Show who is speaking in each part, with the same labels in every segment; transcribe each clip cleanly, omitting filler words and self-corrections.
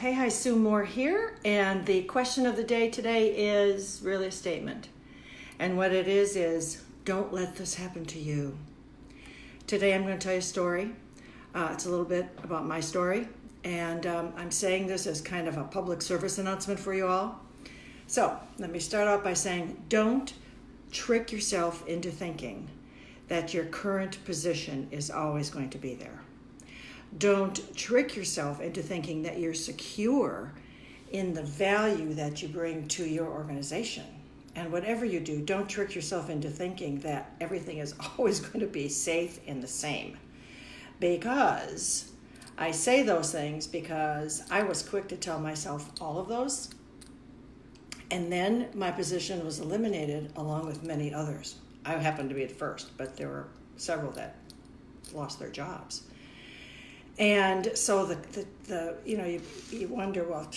Speaker 1: Hi, Sue Moore here, and the question of the day today is really a statement. And what it is don't let this happen to you. Today I'm going to tell you a story. It's a little bit about my story, and I'm saying this as kind of a public service announcement for you all. So let me start off by saying don't trick yourself into thinking that your current position is always going to be there. Don't trick yourself into thinking that you're secure in the value that you bring to your organization. And whatever you do, don't trick yourself into thinking that everything is always going to be safe and the same. Because I say those things because I was quick to tell myself all of those. And then my position was eliminated along with many others. I happened to be at first, but there were several that lost their jobs. And so you wonder, well,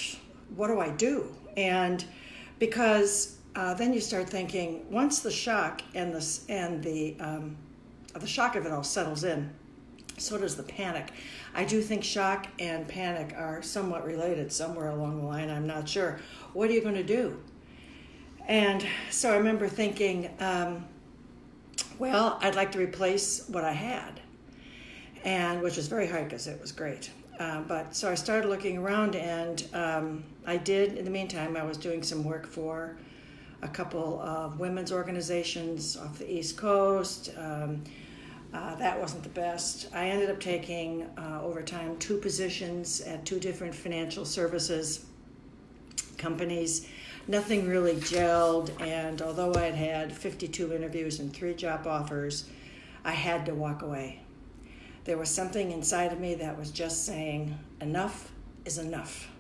Speaker 1: what do I do? And because then you start thinking, once the shock and the shock of it all settles in, so does the panic. I do think shock and panic are somewhat related somewhere along the line. I'm not sure. What are you going to do? And so I remember thinking, well, I'd like to replace what I had. And which was very hard because it was great. But so I started looking around, and I did. In the meantime, I was doing some work for a couple of women's organizations off the East Coast. That wasn't the best. I ended up taking, over time, 2 positions at 2 different financial services companies. Nothing really gelled, and although I had had 52 interviews and 3 job offers, I had to walk away. There was something inside of me that was just saying, enough is enough.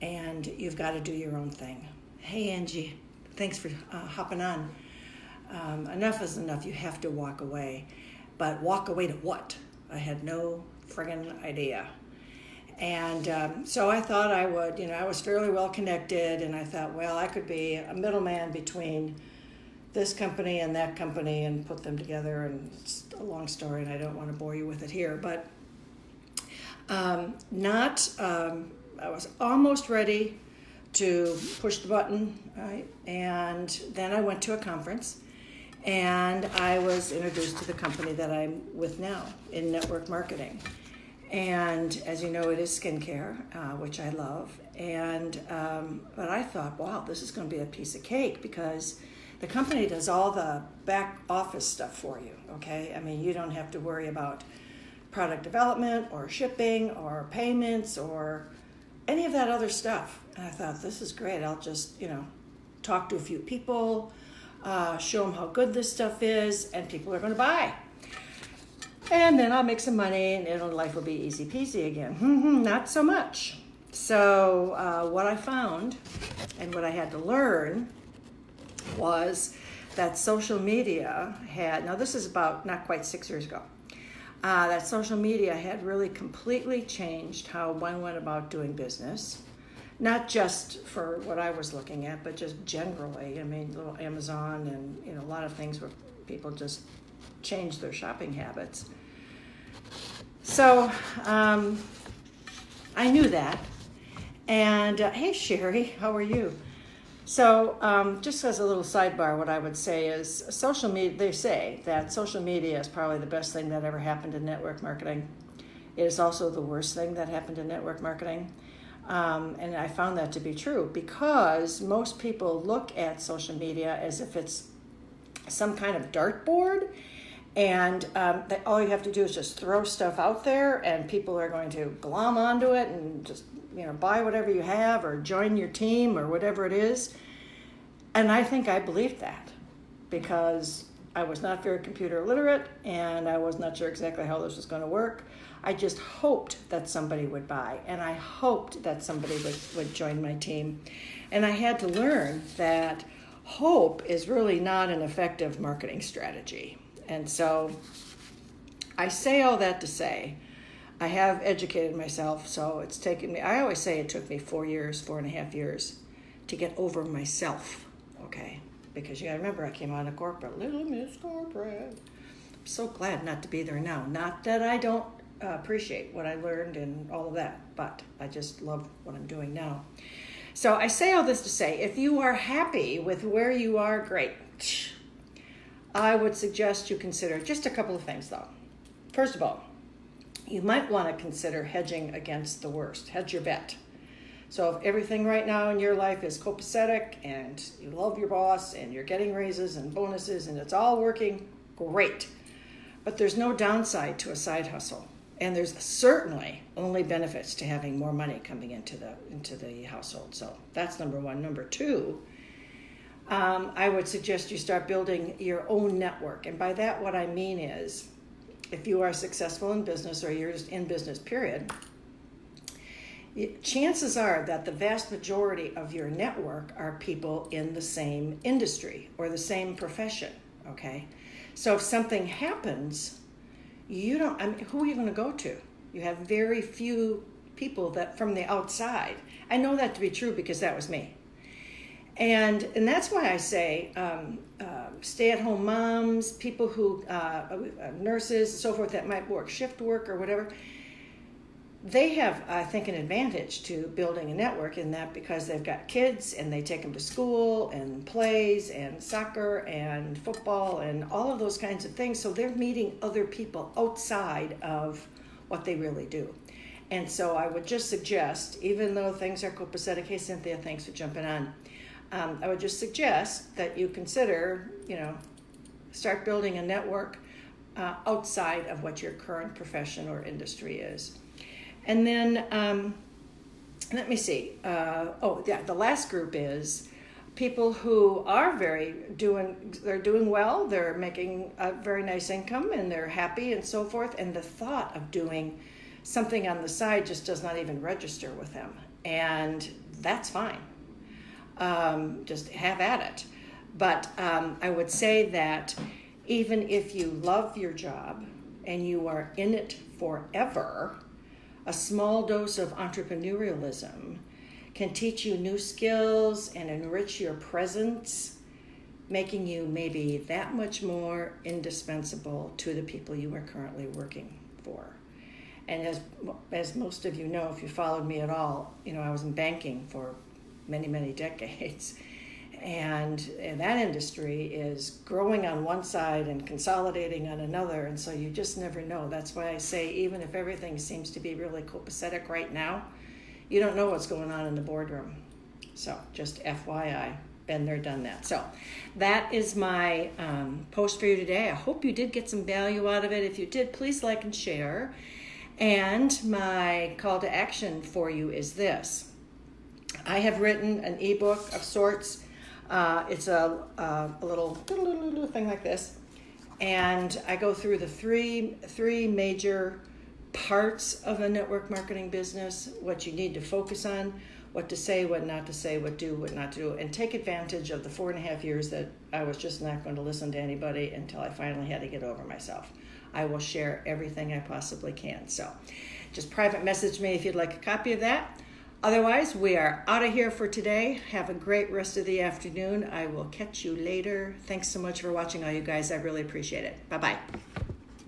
Speaker 1: And you've got to do your own thing. Hey, Angie, thanks for hopping on. Enough is enough. You have to walk away. But walk away to what? I had no friggin' idea. And so I thought I would, I was fairly well connected, and I thought, well, I could be a middleman between this company and that company and put them together, and it's a long story and I don't want to bore you with it here, but I was almost ready to push the button, right? And then I went to a conference and I was introduced to the company that I'm with now in network marketing. And as you know, it is skincare, which I love. And but I thought, wow, this is going to be a piece of cake because the company does all the back office stuff for you, okay? I mean, you don't have to worry about product development or shipping or payments or any of that other stuff. And I thought, this is great. I'll just, talk to a few people, show them how good this stuff is, and people are going to buy. And then I'll make some money, and life will be easy peasy again. Not so much. So what I found and what I had to learn was that social media had, now this is about not quite 6 years ago, that social media had really completely changed how one went about doing business, not just for what I was looking at, but just generally. I mean, little Amazon and a lot of things where people just changed their shopping habits. So I knew that. And hey, Sherry, how are you? So just as a little sidebar, what I would say is social media, they say that social media is probably the best thing that ever happened in network marketing. It is also the worst thing that happened in network marketing. And I found that to be true because most people look at social media as if it's some kind of dartboard, and all you have to do is just throw stuff out there and people are going to glom onto it and just buy whatever you have or join your team or whatever it is. And I think I believed that because I was not very computer literate and I was not sure exactly how this was going to work. I just hoped that somebody would buy, and I hoped that somebody would join my team. And I had to learn that hope is really not an effective marketing strategy. And so I say all that to say I have educated myself, so it's taken me, I always say it took me 4.5 years to get over myself, okay? Because you gotta remember, I came out of corporate, little Miss Corporate. I'm so glad not to be there now. Not that I don't appreciate what I learned and all of that, but I just love what I'm doing now. So I say all this to say, if you are happy with where you are, great. I would suggest you consider just a couple of things, though. First of all, you might want to consider hedging against the worst. Hedge your bet. So if everything right now in your life is copacetic and you love your boss and you're getting raises and bonuses and it's all working, great. But there's no downside to a side hustle. And there's certainly only benefits to having more money coming into the household. So that's number one. Number two, I would suggest you start building your own network. And by that, what I mean is, if you are successful in business or you're just in business, period, chances are that the vast majority of your network are people in the same industry or the same profession, okay? So if something happens, who are you going to go to? You have very few people that from the outside. I know that to be true because that was me. And that's why I say stay-at-home moms, people who, nurses, and so forth, that might work shift work or whatever, they have, I think, an advantage to building a network in that because they've got kids and they take them to school and plays and soccer and football and all of those kinds of things. So they're meeting other people outside of what they really do. And so I would just suggest, even though things are copacetic, hey, Cynthia, thanks for jumping on. I would just suggest that you consider, start building a network outside of what your current profession or industry is. And then, let me see. The last group is people who are they're doing well, they're making a very nice income, and they're happy and so forth. And the thought of doing something on the side just does not even register with them. And that's fine. Just have at it. But I would say that even if you love your job and you are in it forever, a small dose of entrepreneurialism can teach you new skills and enrich your presence, making you maybe that much more indispensable to the people you are currently working for. And as most of you know, if you followed me at all, I was in banking for many, many decades. And that industry is growing on one side and consolidating on another, and so you just never know. That's why I say even if everything seems to be really copacetic right now, you don't know what's going on in the boardroom. So just FYI, been there, done that. So that is my post for you today. I hope you did get some value out of it. If you did, please like and share. And my call to action for you is this. I have written an ebook of sorts. It's a little thing like this, and I go through the three major parts of a network marketing business, what you need to focus on, what to say, what not to say, what do, what not to do, and take advantage of the 4.5 years that I was just not going to listen to anybody until I finally had to get over myself. I will share everything I possibly can. So just private message me if you'd like a copy of that. Otherwise, we are out of here for today. Have a great rest of the afternoon. I will catch you later. Thanks so much for watching, all you guys. I really appreciate it. Bye-bye.